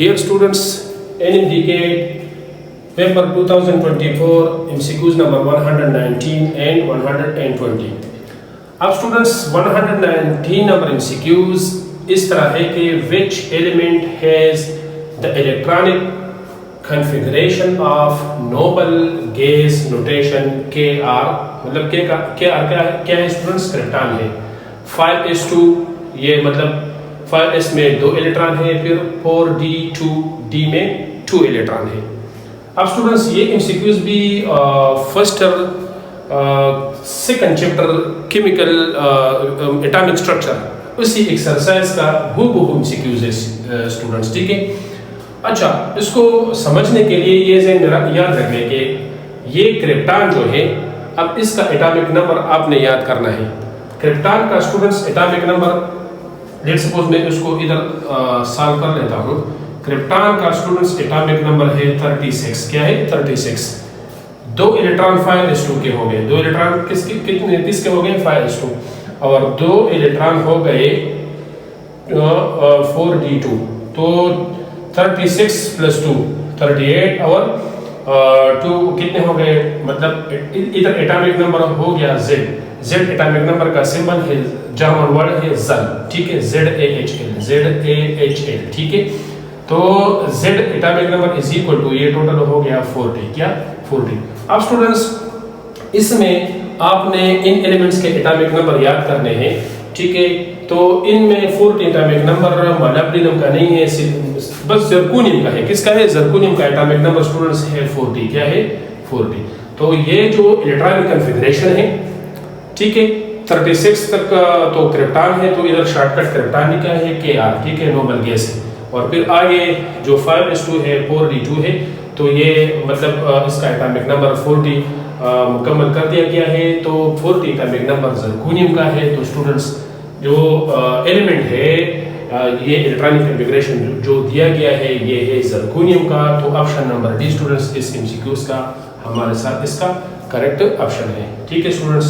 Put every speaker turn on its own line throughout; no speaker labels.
Dear students, NMDK paper 2024 MCQs number 119 and 120. अब students 119 number MCQs इस तरह है कि which element has the electronic configuration of noble gas notation Kr, मतलब Kr क्या है स्टूडेंट्स? क्रिप्टॉन है। 5s2 ये मतलब 5s में 2 इलेक्ट्रॉन है, फिर 4d2d में 2 इलेक्ट्रॉन है। अब स्टूडेंट्स ये MCQs भी first second chapter chemical atomic structure उसी एक्सरसाइज का हूबहू MCQs है स्टूडेंट्स, ठीक है। अच्छा, इसको समझने के लिए ये याद रखने के ये क्रिप्टॉन जो है, अब इसका एटॉमिक नंबर आपने याद करना है। क्रिप्टॉन का students atomic number, let suppose मैं इसको इधर सॉल्व कर लेता हूँ। क्रिप्टॉन का स्टूडेंट्स एटॉमिक नंबर है 36। क्या है? 36। 2 इलेक्ट्रॉन 5s2 के हो गए। 2 इलेक्ट्रॉन किसके हो गए? 5s2। और 2 इलेक्ट्रॉन हो गए 4d2। तो 36 + 2 38 और 2 कितने हो गए? मतलब इधर एटॉमिक नंबर हो गया Z। Z एटॉमिक नंबर का सिंबल है, जर्मन वर्ड है ZAL, ठीक है। ZAHL, ठीक है। तो Z atomic number is equal to, ये टोटल हो गया 40। क्या? 40। अब स्टूडेंट्स इसमें आपने इन एलिमेंट्स के एटॉमिक नंबर याद करने हैं, ठीक है। तो इनमें 40 एटॉमिक नंबर मोलिब्डेनम का नहीं है, बस जर्कोनियम का है। किसका है? जर्कोनियम का एटॉमिक नंबर स्टूडेंट्स है 40। क्या है? 40। तो ये जो इलेक्ट्रॉनिक कॉन्फ़िगरेशन है, ठीक है, 36 तक तो क्रिप्टॉन है, तो इधर शॉर्टकट क्रिप्टॉन क्या है? Kr, ठीक है, नोबल गैस है। और फिर आगे जो 5s2 है, 4d2 है, तो ये मतलब इसका एटॉमिक नंबर 40 मुकम्मल कर दिया गया है। तो 40 एटॉमिक नंबर जर्कोनियम का है। तो स्टूडेंट्स जो एलिमेंट है, ये इलेक्ट्रॉनिक कॉन्फ़िगरेशन जो दिया गया है, ये है जर्कोनियम का। तो ऑप्शन नंबर डी स्टूडेंट्स इस MCQs का हमारे साथ इसका करेक्ट ऑप्शन है, ठीक है स्टूडेंट्स।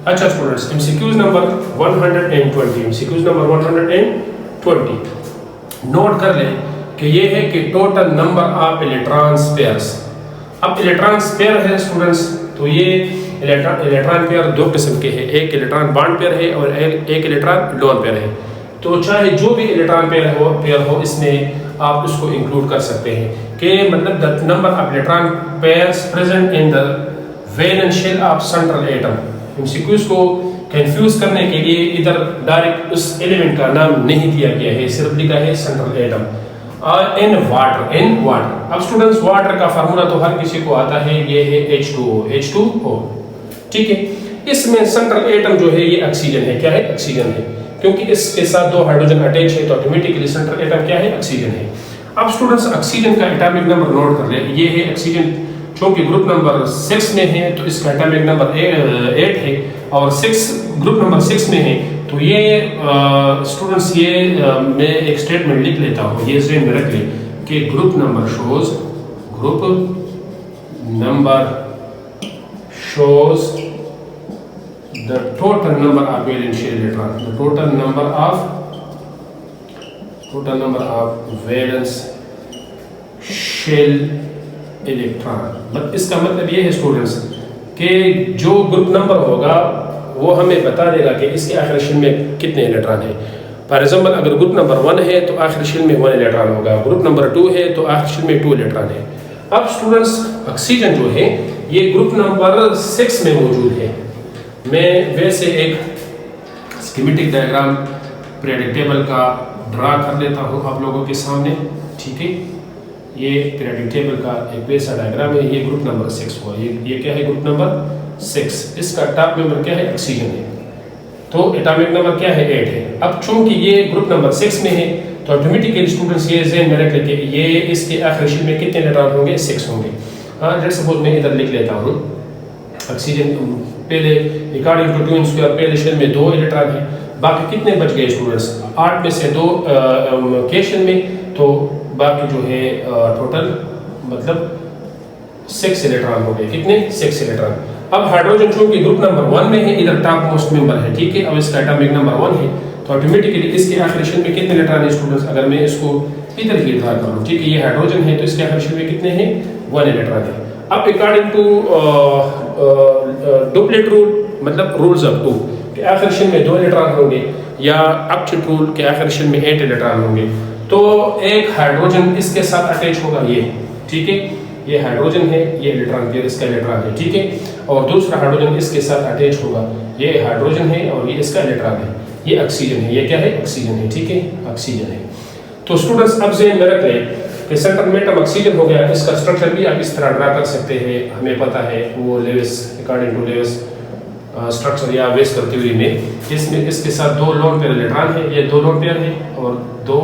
अच्छा students, MCQs number 120, MCQs number 120 note कर लें कि ये है कि total number of electrons pairs. अब इलेक्ट्रॉन्स पेयर है स्टूडेंट्स, तो ये इलेक्ट्रॉन पेयर 2 किस्म के हैं। एक इलेक्ट्रॉन बॉन्ड पेयर है और एक इलेक्ट्रॉन लोन पेयर है। तो चाहे जो भी इलेक्ट्रॉन पेयर हो इसमें आप इसको इंक्लूड कर सकते हैं कि मतलब the number of electron pairs present in the valence shell of central atom. MCQs को कंफ्यूज करने के लिए इधर डायरेक्ट उस एलिमेंट का नाम नहीं दिया गया है, सिर्फ लिखा है सेंट्रल एटम। In water. अब स्टूडेंट्स वाटर का फार्मूला तो हर किसी को आता है, ये है H2O, ठीक है। इसमें सेंट्रल एटम जो है ये ऑक्सीजन है। क्या है? ऑक्सीजन है, क्योंकि इसके साथ 2 हाइड्रोजन अटैच है, तो ऑटोमेटिकली सेंट्रल एटम क्या है? ऑक्सीजन है। अब स्टूडेंट्स ऑक्सीजन का एटॉमिक नंबर नोट कर ले। ये है ऑक्सीजन, चूंकि ग्रुप नंबर 6 में है तो इसका एटॉमिक नंबर 8 है, और ग्रुप नंबर 6 में है। तो ये स्टूडेंट्स ये मैं एक स्टेटमेंट लिख लेता हूँ, ये ज़हन में रख लें कि group number shows the total number of valential electron, the total number of valence shell electron. इसका मतलब ये है स्टूडेंट्स कि जो ग्रुप नंबर होगा वो हमें बता देगा कि इसके आखिरी शेल में कितने इलेक्ट्रॉन है। फॉर एग्जांपल अगर ग्रुप नंबर 1 है तो आखिरी शेल में 1 इलेक्ट्रॉन होगा, ग्रुप नंबर 2 है तो आखिरी शेल में 2 इलेक्ट्रॉन है। अब स्टूडेंट्स ऑक्सीजन जो है ये ग्रुप नंबर 6 में मौजूद है। मैं वैसे एक स्कीमेटिक डायग्राम पीरियोडिक टेबल का ड्रा कर लेता हूँ आप लोगों के सामने, ठीक है। ये पीरियोडिक टेबल का एक वैसा डायग्राम है। ये ग्रुप नंबर 6 हुआ, ये क्या है? Group number 6। इसका टॉप मेंबर क्या है? ऑक्सीजन है। तो एटॉमिक नंबर क्या है? 8 है। अब चूंकि ये ग्रुप नंबर 6 में है तो ऑटोमेटिकली स्टूडेंट्स ये ज़हन में रख लें कि ये इसके आखिरी शेल में कितने इलेक्ट्रॉन होंगे? 6 होंगे। लेट्स सपोज मैं इधर लिख लेता हूँ ऑक्सीजन पहले अकॉर्डिंग टू 2n² पहले शेल में 2 इलेक्ट्रॉन है। बाकी कितने बच गए स्टूडेंट्स? 8 में से 2 के शेल में, तो बाकी जो है टोटल मतलब 6 इलेक्ट्रॉन हो गए। कितने? 6 इलेक्ट्रॉन। अब हाइड्रोजन चूंकि ग्रुप नंबर 1 में है, इधर टॉप मोस्ट मेंबर है, ठीक है। अब इसका एटॉमिक नंबर 1 है, तो ऑटोमेटिकली इसके आखिरी शेल में कितने इलेक्ट्रॉन है स्टूडेंट्स? अगर मैं इसको इधर ही ड्रा कर लो, ठीक है। ये हाइड्रोजन है तो इसके आखिर में कितने हैं, 1 इलेक्ट्रॉन है। अब अकॉर्डिंग टू डुप्लेट रूल, मतलब रूल्स ऑफ 2 के आखिर में 2 इलेक्ट्रॉन होंगे, या ऑक्टेट रूल के आखिर में 8 इलेक्ट्रॉन होंगे। तो एक हाइड्रोजन इसके साथ अटैच होगा, ये ठीक है, ये हाइड्रोजन है, ये इलेक्ट्रॉन पेयर इसका इलेक्ट्रॉन है, ठीक है। और दूसरा हाइड्रोजन इसके साथ अटैच होगा, ये हाइड्रोजन है और ये इसका इलेक्ट्रॉन है, ये ऑक्सीजन है, ये क्या है, ऑक्सीजन है, ठीक है, ऑक्सीजन है। तो स्टूडेंट्स अब ज़हन में रख लें कि सेंट्रल एटम ऑक्सीजन हो गया, इसका स्ट्रक्चर भी आप इस तरह ड्रा कर सकते हैं, हमें पता है वो Lewis, according to Lewis structure या वेस्टर थ्योरी में, इसमें इसके साथ 2 लोन पेयर इलेक्ट्रॉन है, ये 2 लोन पेयर है और 2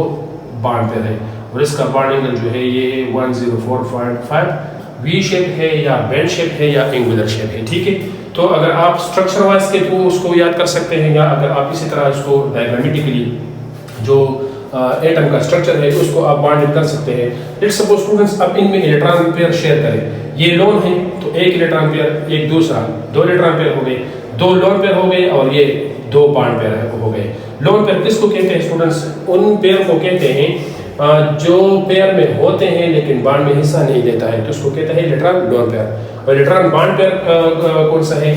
बॉन्ड पेयर है, और इसका बॉन्ड एंगल जो है ये 104.5 वी शेप है या बेंड शेप है या एंगुलर शेप है, ठीक है। तो अगर आप स्ट्रक्चर वाइज के थ्रू उसको याद कर सकते हैं, या अगर आप इसी तरह इसको डायग्रामेटिकली जो एटम का स्ट्रक्चर है उसको आप बॉन्डेड कर सकते हैं। लेट्स सपोज स्टूडेंट्स अब इनमें इलेक्ट्रॉन पेयर शेयर करें, ये लोन है तो एक इलेक्ट्रॉन पेयर, एक दूसरा, 2 इलेक्ट्रॉन पेयर हो गए, 2 लोन पेयर हो गए और ये 2 बॉन्ड पेयर हो गए। लोन पेयर किसको कहते हैं स्टूडेंट्स, उन पेयर को कहते हैं जो पेयर में होते हैं लेकिन बॉन्ड में हिस्सा नहीं देता है, तो उसको कहते हैं इलेक्ट्रॉन लोन पेयर। और इलेक्ट्रॉन बॉन्ड पेयर कौन सा है,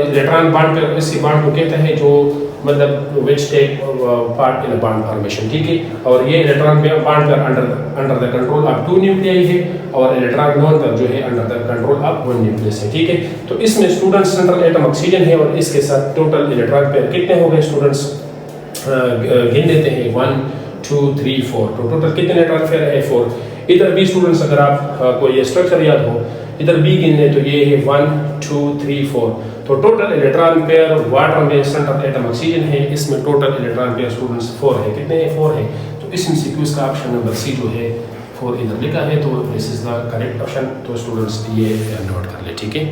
इलेक्ट्रॉन बॉन्ड पेयर इसी बॉन्ड को कहते हैं जो मतलब which take part in a bond formation, ठीक है। और ये electron bond pair under the control of 2 nuclei है, और इलेक्ट्रॉन लोन पेयर जो है under the control of 1 nucleus है, ठीक है। तो इसमें स्टूडेंट्स सेंट्रल एटम ऑक्सीजन है और इसके साथ टोटल इलेक्ट्रॉन पेयर कितने हो गए स्टूडेंट्स, गिन लेते हैं 1 2 3 4, तो टोटल कितने इलेक्ट्रॉन पेयर है, 4। इधर भी स्टूडेंट्स अगर आप को ये स्ट्रक्चर याद हो, इधर भी गिन ले तो ये है 1 2 3 4, तो टोटल इलेक्ट्रॉन पेयर वाटर में सेंट्रल एटम ऑक्सीजन है, इसमें टोटल इलेक्ट्रॉन पेयर स्टूडेंट्स 4 है, कितने हैं, 4 है। तो इस एमसीक्यूज का ऑप्शन नंबर सी जो है 4 इधर लिखा है, तो this is the correct option. तो स्टूडेंट्स ये नोट कर ले, ठीक है।